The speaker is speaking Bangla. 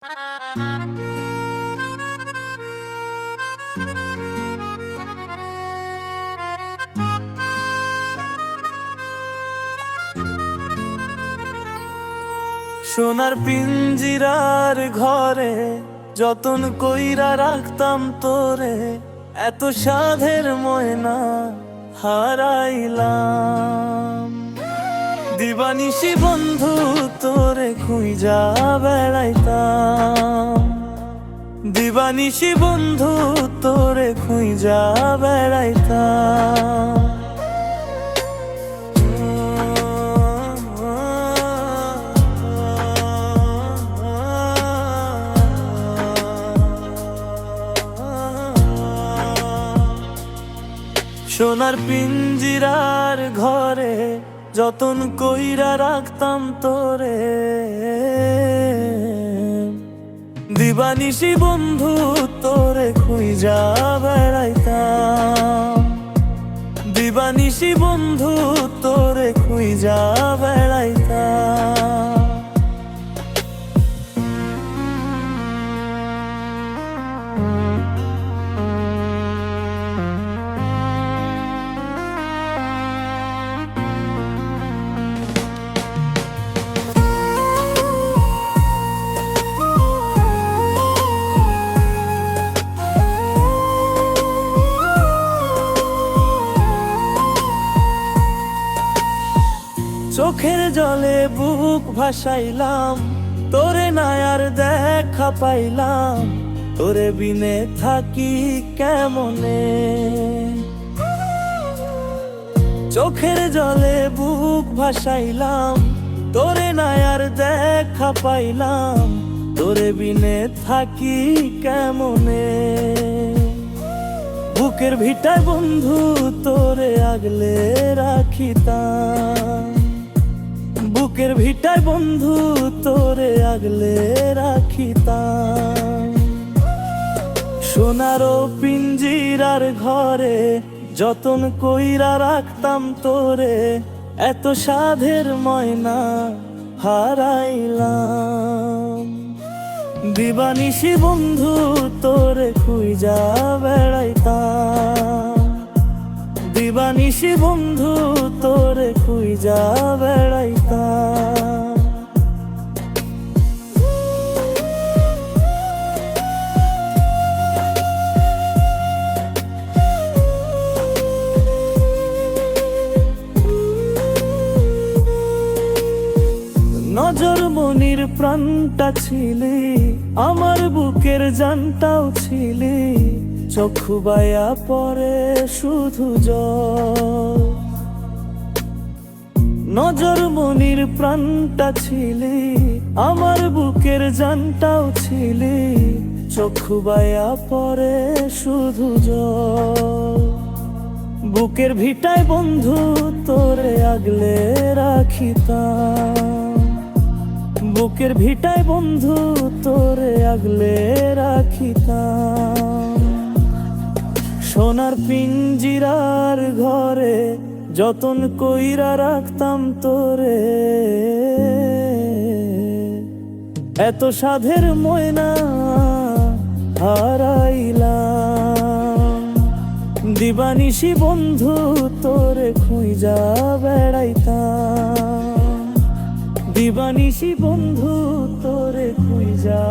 সোনার পিঞ্জিরার ঘরে যতন কইরা রাখতাম তোরে, এত সাধের ময়না হারাইলাম। দিবানিশি বন্ধু তোরে খুঁজা বেড়াইতাম, দিবানিশি বন্ধু তোরে খুঁজা বেড়াইতাম। সোনার পিঞ্জিরার ঘরে যতন কইরা রাখতাম তোরে, দিবানিশি বন্ধু তোরে খুঁজা বেড়াইতাম, দিবানিশি বন্ধু তোরে খুঁজা বেড়াইতাম। চোখের জলে বুক ভাসাইলাম, তোরে নাই আর দেখা পাইলাম, তোরে বিনে থাকি কেমনে। চোখের জলে বুক ভাসাইলাম, তোরে নাই আর দেখা পাইলাম, তোরে বিনে থাকি কেমনে। বুকের ভিটায় বন্ধু তোরে আগলে রাখিতাম, বুকের ভিটায় বন্ধু তোরে আগলে রাখিতাম। সোনারও পিঞ্জিরার ঘরে যতন কইরা রাখতাম তোরে, এত সাধের ময়না হারাইলাম। দিবানিশি বন্ধু তোরে খুঁজা বেড়াইতাম, দিবানিশি বন্ধু তোরে খুঁজা বেড়াইতাম। নজর মনির প্রাণটা ছিলি, আমার বুকের জানটাও ছিলি, চক্ষু বায়া পরে শুধু জল। নজর মনির প্রাণটা ছিলি, আমার বুকের জানটাও ছিলি, চক্ষু বায়া পরে শুধু জল। বুকের ভিটায় বন্ধু তোরে আগলে রাখিতাম, বুকের ভিটায় বন্ধু তোরে আগলে রাখিতাম। সোনার পিঞ্জিরার ঘরে যতন কইরা রাখতাম তোরে, এত সাধের ময়না হারাইলাম। দিবানিশি বন্ধু তোরে খুঁজা বেড়াইতাম, দিবানিশি বন্ধু তোরে খুঁজা